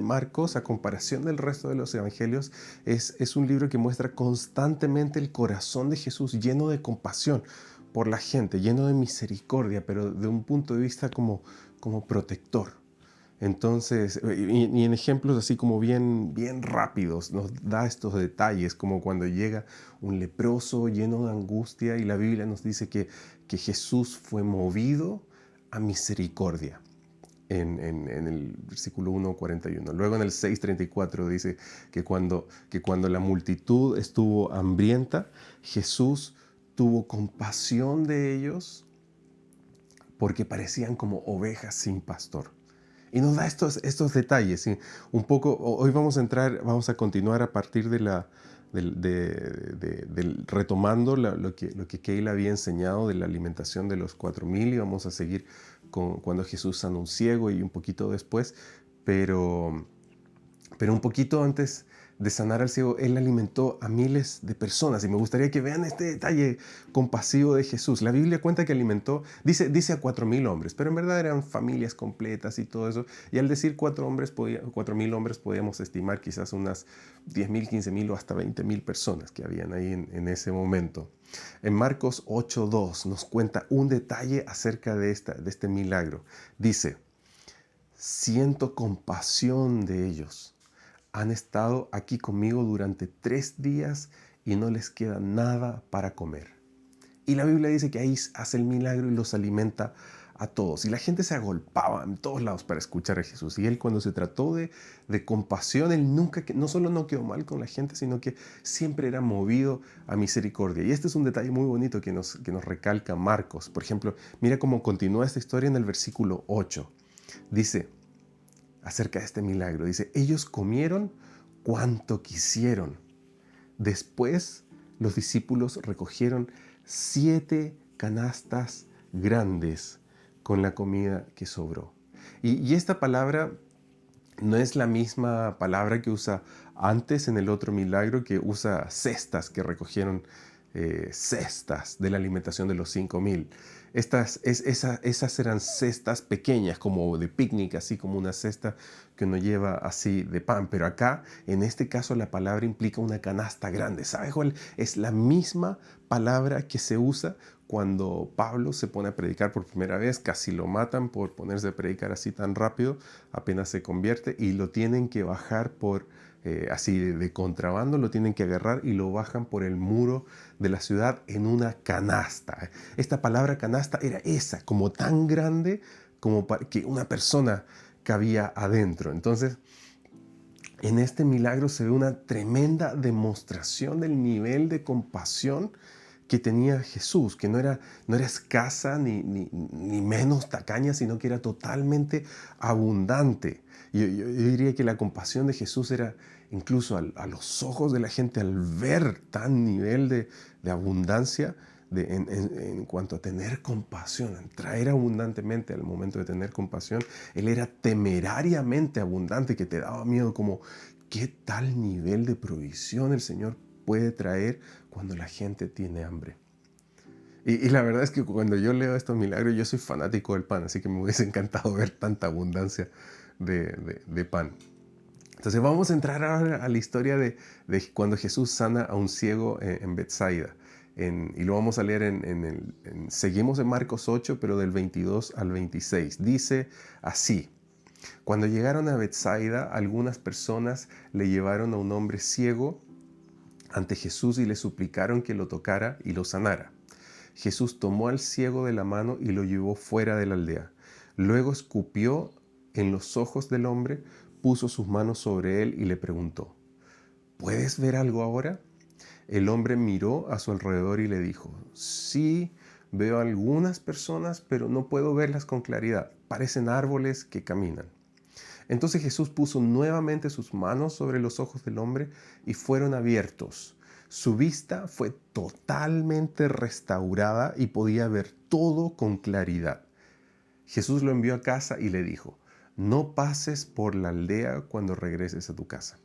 Marcos, a comparación del resto de los evangelios, es un libro que muestra constantemente el corazón de Jesús lleno de compasión por la gente, lleno de misericordia, pero de un punto de vista como protector. Entonces, y en ejemplos así como bien rápidos, nos da estos detalles, como cuando llega un leproso lleno de angustia y la Biblia nos dice que Jesús fue movido a misericordia. En el versículo 1:41. Luego en el 6:34 dice que cuando la multitud estuvo hambrienta, Jesús tuvo compasión de ellos porque parecían como ovejas sin pastor. Y nos da estos detalles. ¿Sí? Un poco, hoy vamos a continuar a partir retomando lo que Keila había enseñado de la alimentación de los 4,000 y vamos a seguir con cuando Jesús sanó a un ciego y un poquito después, pero un poquito antes de sanar al ciego, Él alimentó a miles de personas. Y me gustaría que vean este detalle compasivo de Jesús. La Biblia cuenta que alimentó, dice a 4,000 hombres, pero en verdad eran familias completas y todo eso. Y al decir 4,000 hombres, podíamos estimar quizás unas 10,000, 15,000 o hasta 20,000 personas que habían ahí en ese momento. En Marcos 8:2 nos cuenta un detalle acerca de este milagro. Dice, siento compasión de ellos. Han estado aquí conmigo durante 3 días y no les queda nada para comer. Y la Biblia dice que ahí hace el milagro y los alimenta a todos. Y la gente se agolpaba en todos lados para escuchar a Jesús. Y Él, cuando se trató de compasión, Él no solo no quedó mal con la gente, sino que siempre era movido a misericordia. Y este es un detalle muy bonito que nos recalca Marcos. Por ejemplo, mira cómo continúa esta historia en el versículo 8. Dice, acerca de este milagro, dice, ellos comieron cuanto quisieron. Después los discípulos recogieron 7 canastas grandes con la comida que sobró. Y esta palabra no es la misma palabra que usa antes en el otro milagro, que usa cestas, que recogieron cestas de la alimentación de los 5,000. Esas eran cestas pequeñas, como de picnic, así como una cesta que uno lleva así de pan. Pero acá, en este caso, la palabra implica una canasta grande. ¿Sabes cuál? Es la misma palabra que se usa cuando Pablo se pone a predicar por primera vez. Casi lo matan por ponerse a predicar así tan rápido, apenas se convierte, y lo tienen que bajar así de contrabando, lo tienen que agarrar y lo bajan por el muro de la ciudad en una canasta. Esta palabra canasta era esa, como tan grande como que una persona cabía adentro. Entonces, en este milagro se ve una tremenda demostración del nivel de compasión que tenía Jesús, que no era escasa ni menos tacaña, sino que era totalmente abundante. Yo diría que la compasión de Jesús era incluso a los ojos de la gente, al ver tan nivel de abundancia, en cuanto a tener compasión, en traer abundantemente al momento de tener compasión, Él era temerariamente abundante, que te daba miedo, como qué tal nivel de provisión el Señor puede traer cuando la gente tiene hambre. Y la verdad es que cuando yo leo estos milagros, yo soy fanático del pan, así que me hubiese encantado ver tanta abundancia de pan. Entonces vamos a entrar ahora a la historia de cuando Jesús sana a un ciego en Betsaida. Y lo vamos a leer seguimos en Marcos 8, pero del 22 al 26. Dice así: cuando llegaron a Betsaida, algunas personas le llevaron a un hombre ciego ante Jesús y le suplicaron que lo tocara y lo sanara. Jesús tomó al ciego de la mano y lo llevó fuera de la aldea. Luego escupió en los ojos del hombre, puso sus manos sobre él y le preguntó, ¿puedes ver algo ahora? El hombre miró a su alrededor y le dijo, sí, veo algunas personas, pero no puedo verlas con claridad. Parecen árboles que caminan. Entonces Jesús puso nuevamente sus manos sobre los ojos del hombre y fueron abiertos. Su vista fue totalmente restaurada y podía ver todo con claridad. Jesús lo envió a casa y le dijo, no pases por la aldea cuando regreses a tu casa.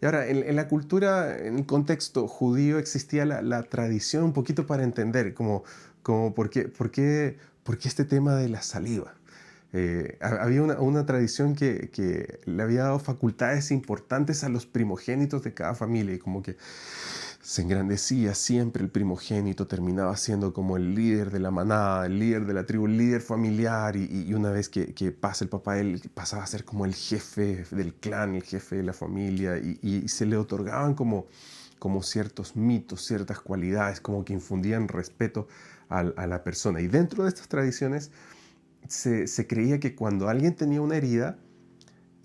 Y ahora, en la cultura, en el contexto judío, existía la tradición un poquito para entender como por qué este tema de la saliva. Había una tradición que le había dado facultades importantes a los primogénitos de cada familia y como que se engrandecía siempre el primogénito, terminaba siendo como el líder de la manada, el líder de la tribu, el líder familiar y una vez que pasa el papá, él pasaba a ser como el jefe del clan, el jefe de la familia y se le otorgaban como ciertos mitos, ciertas cualidades, como que infundían respeto a la persona. Y dentro de estas tradiciones se creía que cuando alguien tenía una herida,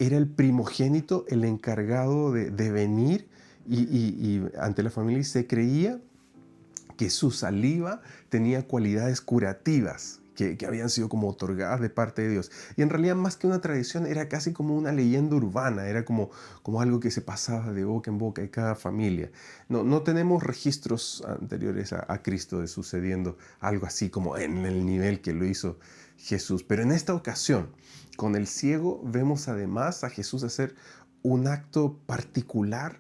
era el primogénito el encargado de venir y ante la familia y se creía que su saliva tenía cualidades curativas que habían sido como otorgadas de parte de Dios. Y en realidad más que una tradición era casi como una leyenda urbana, era como algo que se pasaba de boca en boca de cada familia. No tenemos registros anteriores a Cristo de sucediendo algo así como en el nivel que lo hizo Jesús. Pero en esta ocasión, con el ciego, vemos además a Jesús hacer un acto particular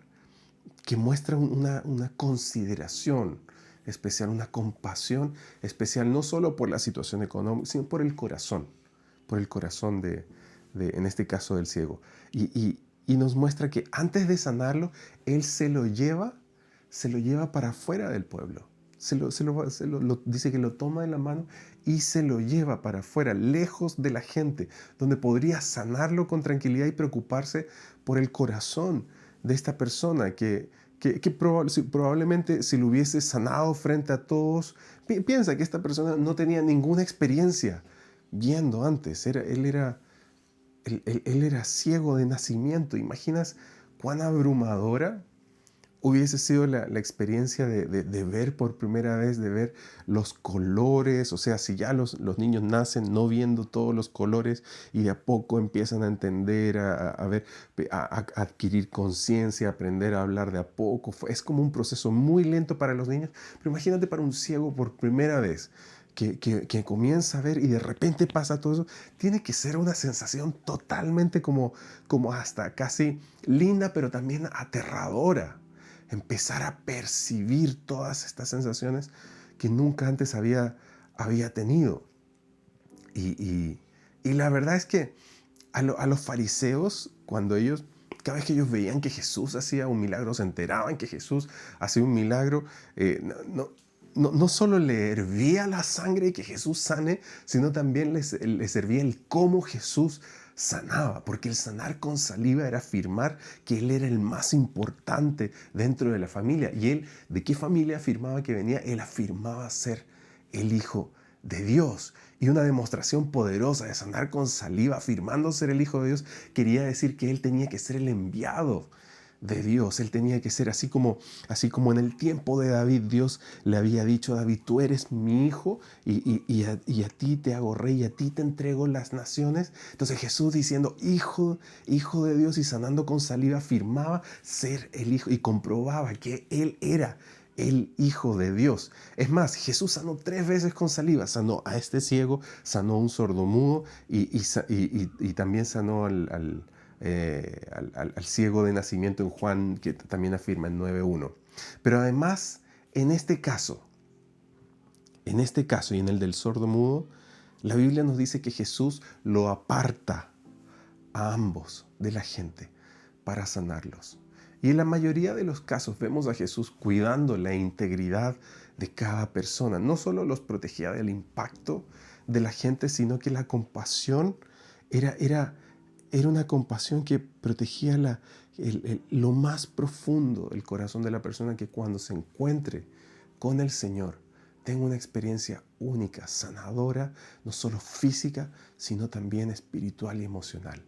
que muestra una consideración especial, una compasión especial, no solo por la situación económica, sino por el corazón en este caso del ciego. Y nos muestra que antes de sanarlo, Él se lo lleva para afuera del pueblo. Dice que lo toma de la mano y se lo lleva para afuera, lejos de la gente, donde podría sanarlo con tranquilidad y preocuparse por el corazón de esta persona probablemente si lo hubiese sanado frente a todos, piensa que esta persona no tenía ninguna experiencia viendo antes, él era ciego de nacimiento. ¿Imaginas cuán abrumadora hubiese sido la experiencia de ver por primera vez, de ver los colores? O sea, si ya los niños nacen no viendo todos los colores y de a poco empiezan a entender, a ver, a adquirir conciencia, aprender a hablar de a poco. Es como un proceso muy lento para los niños, pero imagínate para un ciego por primera vez. Que comienza a ver y de repente pasa todo eso, tiene que ser una sensación totalmente como hasta casi linda, pero también aterradora. Empezar a percibir todas estas sensaciones que nunca antes había tenido. Y la verdad es que a los fariseos, cada vez que ellos veían que Jesús hacía un milagro, se enteraban que Jesús hacía un milagro, no solo le hervía la sangre y que Jesús sane, sino también les hervía el cómo Jesús sanaba, porque el sanar con saliva era afirmar que él era el más importante dentro de la familia. Y él, ¿de qué familia afirmaba que venía? Él afirmaba ser el Hijo de Dios. Y una demostración poderosa de sanar con saliva, afirmando ser el Hijo de Dios, quería decir que él tenía que ser el enviado de Dios. Él tenía que ser así como en el tiempo de David, Dios le había dicho a David: tú eres mi hijo y a ti te hago rey y a ti te entrego las naciones. Entonces Jesús, diciendo hijo de Dios y sanando con saliva, afirmaba ser el hijo y comprobaba que él era el Hijo de Dios. Es más, Jesús sanó 3 veces con saliva. Sanó a este ciego, sanó a un sordomudo y también sanó al ciego de nacimiento en Juan, que también afirma en 9:1. Pero además, en este caso y en el del sordomudo, la Biblia nos dice que Jesús lo aparta a ambos de la gente para sanarlos. Y en la mayoría de los casos vemos a Jesús cuidando la integridad de cada persona. No solo los protegía del impacto de la gente, sino que la compasión era una compasión que protegía lo más profundo del corazón de la persona, que cuando se encuentre con el Señor tenga una experiencia única, sanadora, no solo física, sino también espiritual y emocional.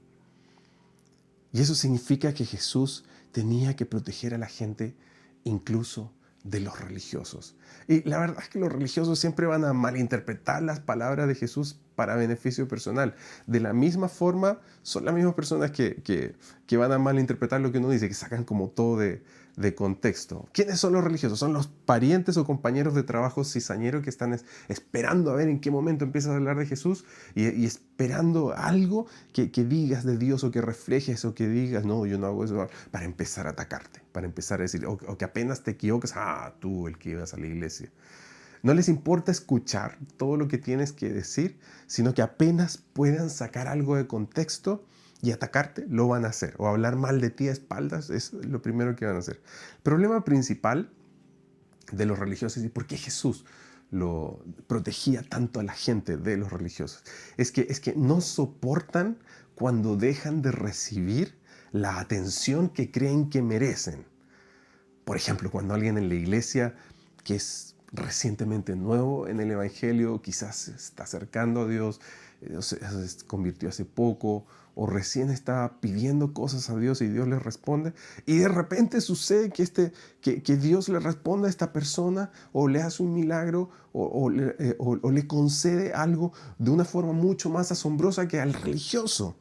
Y eso significa que Jesús tenía que proteger a la gente incluso de los religiosos. Y la verdad es que los religiosos siempre van a malinterpretar las palabras de Jesús para beneficio personal. De la misma forma, son las mismas personas que van a malinterpretar lo que uno dice, que sacan como todo de contexto. ¿Quiénes son los religiosos? Son los parientes o compañeros de trabajo cizañero que están esperando a ver en qué momento empiezas a hablar de Jesús y esperando algo que digas de Dios o que reflejes o que digas: no, yo no hago eso, para empezar a atacarte, para empezar a decir, o que apenas te equivocas: tú el que ibas a la iglesia. No les importa escuchar todo lo que tienes que decir, sino que apenas puedan sacar algo de contexto y atacarte, lo van a hacer. O hablar mal de ti a espaldas es lo primero que van a hacer. El problema principal de los religiosos y por qué Jesús lo protegía tanto a la gente de los religiosos es que no soportan cuando dejan de recibir la atención que creen que merecen. Por ejemplo, cuando alguien en la iglesia que es recientemente nuevo en el Evangelio, quizás se está acercando a Dios, se convirtió hace poco, o recién está pidiendo cosas a Dios y Dios le responde, y de repente sucede que Dios le responde a esta persona, o le hace un milagro, o le concede algo de una forma mucho más asombrosa que al religioso.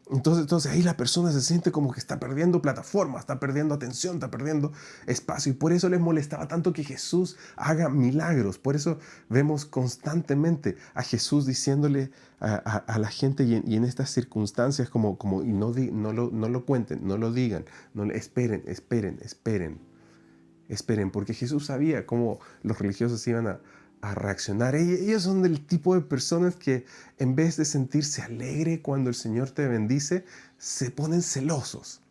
Entonces ahí la persona se siente como que está perdiendo plataforma, está perdiendo atención, está perdiendo espacio. Y por eso les molestaba tanto que Jesús haga milagros. Por eso vemos constantemente a Jesús diciéndole a la gente y en estas circunstancias y no lo cuenten, no lo digan, esperen, porque Jesús sabía cómo los religiosos iban a reaccionar. Ellos son del tipo de personas que en vez de sentirse alegre cuando el Señor te bendice, se ponen celosos.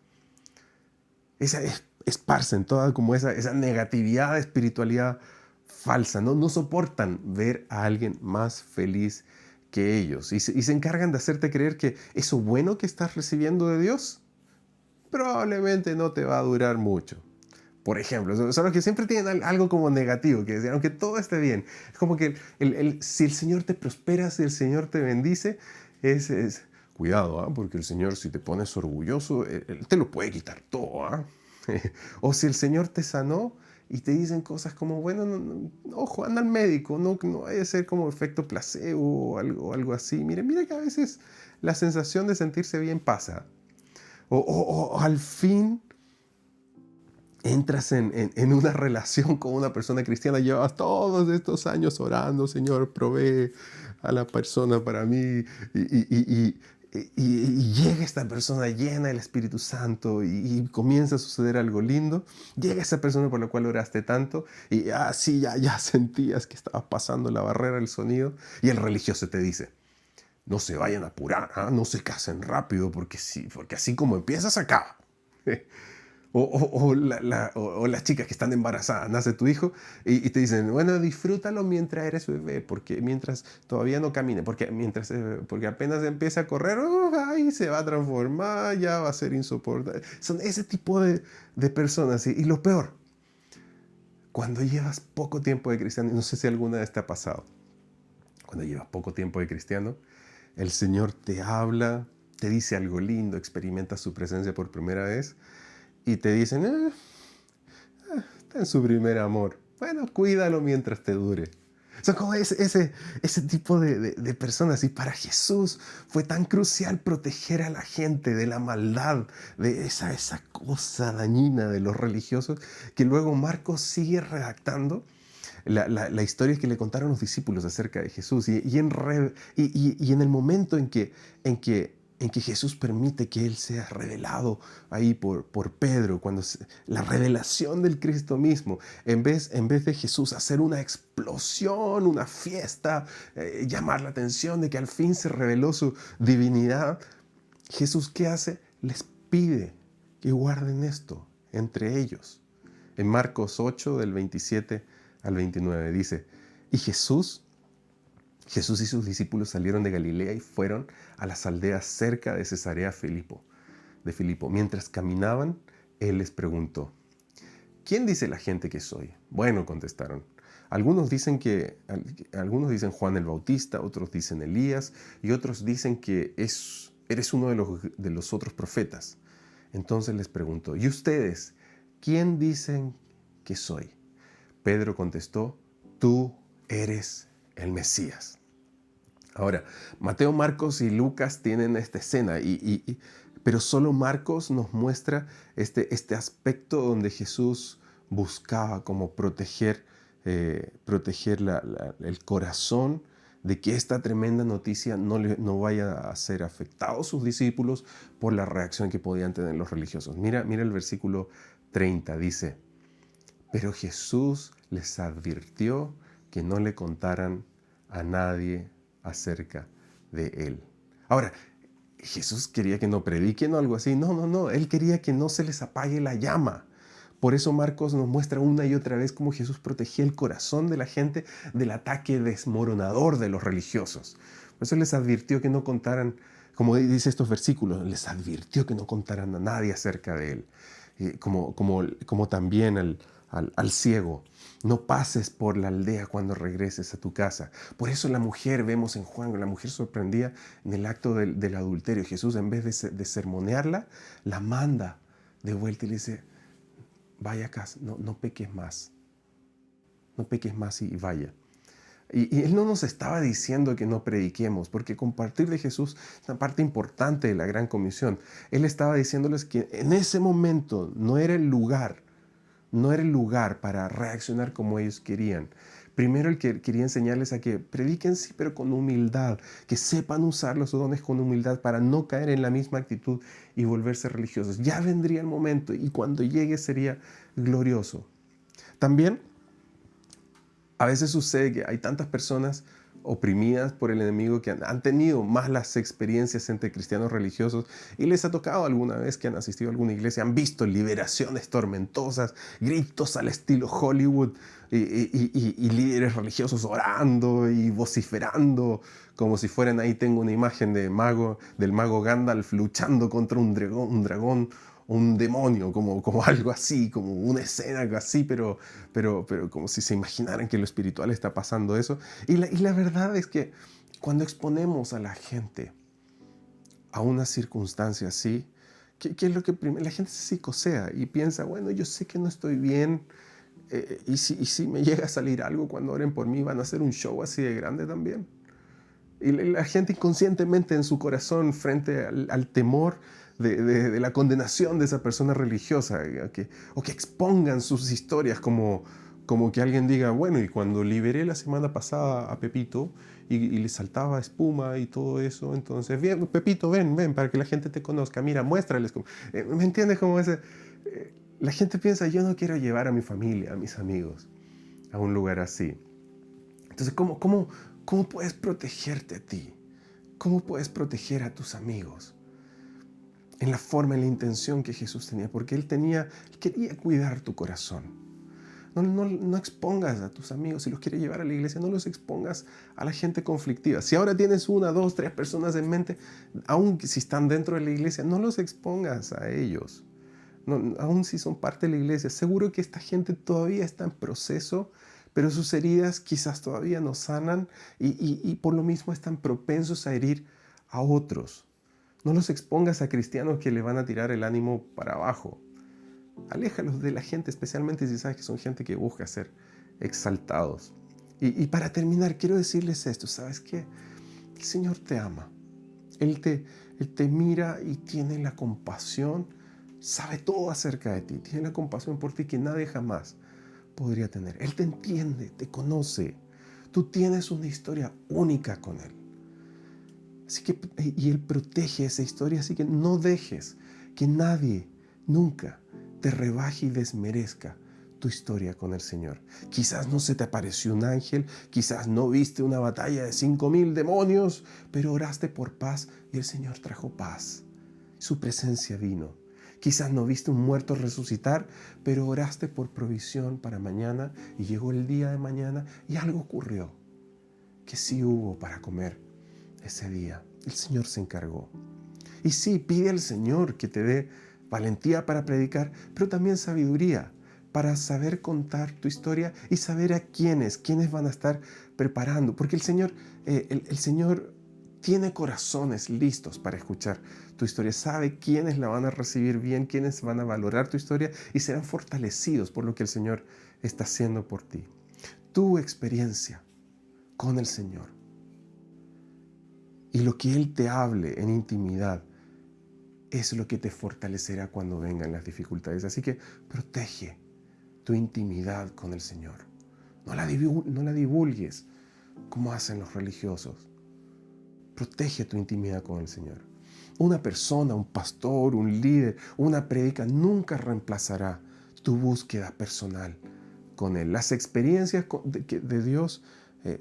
Esparcen toda como esa negatividad de espiritualidad falsa. No soportan ver a alguien más feliz que ellos. Y se encargan de hacerte creer que eso bueno que estás recibiendo de Dios probablemente no te va a durar mucho. Por ejemplo, son los que siempre tienen algo como negativo, que decir, aunque todo esté bien, es como que si el Señor te prospera, si el Señor te bendice, cuidado, porque el Señor, si te pones orgulloso, Él te lo puede quitar todo. O si el Señor te sanó y te dicen cosas como, bueno, ojo, anda al médico, no vaya a ser como efecto placebo o algo así. Mira que a veces la sensación de sentirse bien pasa. O al fin entras en una relación con una persona cristiana, llevas todos estos años orando, Señor, provee a la persona para mí, y llega esta persona llena del Espíritu Santo y comienza a suceder algo lindo, llega esa persona por la cual oraste tanto y sí, ya sentías que estaba pasando la barrera del sonido y el religioso te dice, no se vayan a apurar, no se casen rápido porque así como empieza se acaba. O las chicas que están embarazadas, nace tu hijo y te dicen, bueno, disfrútalo mientras eres bebé, porque mientras todavía no camine, porque apenas empiece a correr, ahí se va a transformar, ya va a ser insoportable. Son ese tipo de personas. Y lo peor, cuando llevas poco tiempo de cristiano, no sé si alguna vez te ha pasado, cuando llevas poco tiempo de cristiano, el Señor te habla, te dice algo lindo, experimentas su presencia por primera vez, y te dicen, está en su primer amor. Bueno, cuídalo mientras te dure. Son como ese tipo de personas. Y para Jesús fue tan crucial proteger a la gente de la maldad, de esa cosa dañina de los religiosos, que luego Marcos sigue redactando la historia que le contaron los discípulos acerca de Jesús. Y en el momento en que Jesús permite que Él sea revelado ahí por Pedro, la revelación del Cristo mismo, en vez de Jesús hacer una explosión, una fiesta, llamar la atención de que al fin se reveló su divinidad, Jesús, ¿qué hace? Les pide que guarden esto entre ellos. En Marcos 8, del 27 al 29, dice, y Jesús y sus discípulos salieron de Galilea y fueron a las aldeas cerca de Cesarea de Filipo. Mientras caminaban, Él les preguntó, ¿quién dice la gente que soy? Bueno, contestaron. Algunos dicen Juan el Bautista, otros dicen Elías y otros dicen que eres uno de los otros profetas. Entonces les preguntó, ¿y ustedes quién dicen que soy? Pedro contestó, tú eres el Mesías. Ahora, Mateo, Marcos y Lucas tienen esta escena, pero solo Marcos nos muestra este aspecto donde Jesús buscaba como proteger el corazón de que esta tremenda noticia no vaya a ser afectado a sus discípulos por la reacción que podían tener los religiosos. Mira el versículo 30, dice, pero Jesús les advirtió que no le contaran a nadie acerca de él. Ahora, Jesús quería que no prediquen o algo así. No, no, no. Él quería que no se les apague la llama. Por eso Marcos nos muestra una y otra vez cómo Jesús protegía el corazón de la gente del ataque desmoronador de los religiosos. Por eso les advirtió que no contaran, como dice estos versículos, les advirtió que no contaran a nadie acerca de él. Como también al ciego. No pases por la aldea cuando regreses a tu casa. Por eso la mujer, vemos en Juan, la mujer sorprendida en el acto del adulterio. Jesús, en vez de sermonearla, la manda de vuelta y le dice, vaya a casa, no peques más. No peques más y vaya. Y Él no nos estaba diciendo que no prediquemos, porque compartir de Jesús es una parte importante de la Gran Comisión. Él estaba diciéndoles que en ese momento no era el lugar para reaccionar como ellos querían. Primero Él quería enseñarles a que prediquen sí, pero con humildad, que sepan usar los dones con humildad para no caer en la misma actitud y volverse religiosos. Ya vendría el momento y cuando llegue sería glorioso. También a veces sucede que hay tantas personas oprimidas por el enemigo que han tenido malas experiencias entre cristianos religiosos y les ha tocado alguna vez que han asistido a alguna iglesia, han visto liberaciones tormentosas, gritos al estilo Hollywood y líderes religiosos orando y vociferando como si fueran, ahí tengo una imagen del mago Gandalf luchando contra un dragón un demonio, como algo así, como una escena así, pero como si se imaginaran que en lo espiritual está pasando eso. Y la verdad es que cuando exponemos a la gente a una circunstancia así, ¿qué es lo que primero? La gente se psicosea y piensa, bueno, yo sé que no estoy bien, y si me llega a salir algo cuando oren por mí, ¿van a hacer un show así de grande también? Y la gente inconscientemente en su corazón, frente al temor de la condenación de esa persona religiosa, o que expongan sus historias como que alguien diga, bueno, y cuando liberé la semana pasada a Pepito y le saltaba espuma y todo eso, entonces, bien, Pepito, ven, para que la gente te conozca, mira, muéstrales. ¿Me entiendes? La gente piensa, yo no quiero llevar a mi familia, a mis amigos, a un lugar así. Entonces, ¿cómo puedes protegerte a ti? ¿Cómo puedes proteger a tus amigos? En la forma, en la intención que Jesús tenía, porque Él quería cuidar tu corazón. No expongas a tus amigos, si los quieres llevar a la iglesia, no los expongas a la gente conflictiva. Si ahora tienes 1, 2, 3 personas en mente, aun si están dentro de la iglesia, no los expongas a ellos. No, aun si son parte de la iglesia, seguro que esta gente todavía está en proceso, pero sus heridas quizás todavía no sanan y por lo mismo están propensos a herir a otros. No los expongas a cristianos que le van a tirar el ánimo para abajo. Aléjalos de la gente, especialmente si sabes que son gente que busca ser exaltados. Y para terminar, quiero decirles esto, ¿sabes qué? El Señor te ama. Él te mira y tiene la compasión, sabe todo acerca de ti, tiene la compasión por ti que nadie jamás podría tener. Él te entiende, te conoce. Tú tienes una historia única con Él. Así que, y Él protege esa historia, así que no dejes que nadie nunca te rebaje y desmerezca tu historia con el Señor. Quizás no se te apareció un ángel, quizás no viste una batalla de 5,000 demonios, pero oraste por paz y el Señor trajo paz. Su presencia vino. Quizás no viste un muerto resucitar, pero oraste por provisión para mañana y llegó el día de mañana y algo ocurrió, que sí hubo para comer ese día. El Señor se encargó. Y sí, pide al Señor que te dé valentía para predicar, pero también sabiduría para saber contar tu historia y saber a quiénes van a estar preparando. Porque el Señor tiene corazones listos para escuchar tu historia. Sabe quiénes la van a recibir bien, quiénes van a valorar tu historia y serán fortalecidos por lo que el Señor está haciendo por ti. Tu experiencia con el Señor y lo que Él te hable en intimidad es lo que te fortalecerá cuando vengan las dificultades. Así que protege tu intimidad con el Señor. No la divulgues como hacen los religiosos. Protege tu intimidad con el Señor. Una persona, un pastor, un líder, una prédica nunca reemplazará tu búsqueda personal con Él. Las experiencias de Dios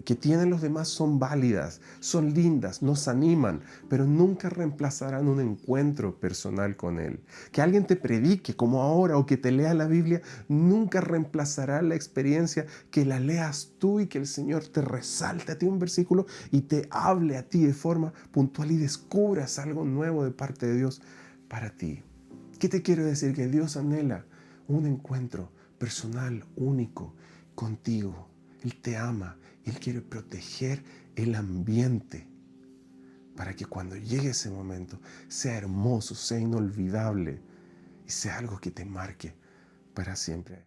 que tienen los demás son válidas, son lindas, nos animan, pero nunca reemplazarán un encuentro personal con Él. Que alguien te predique como ahora o que te lea la Biblia, nunca reemplazará la experiencia que la leas tú y que el Señor te resalte a ti un versículo y te hable a ti de forma puntual y descubras algo nuevo de parte de Dios para ti. ¿Qué te quiero decir? Que Dios anhela un encuentro personal, único, contigo. Él te ama y Él quiere proteger el ambiente para que cuando llegue ese momento sea hermoso, sea inolvidable y sea algo que te marque para siempre.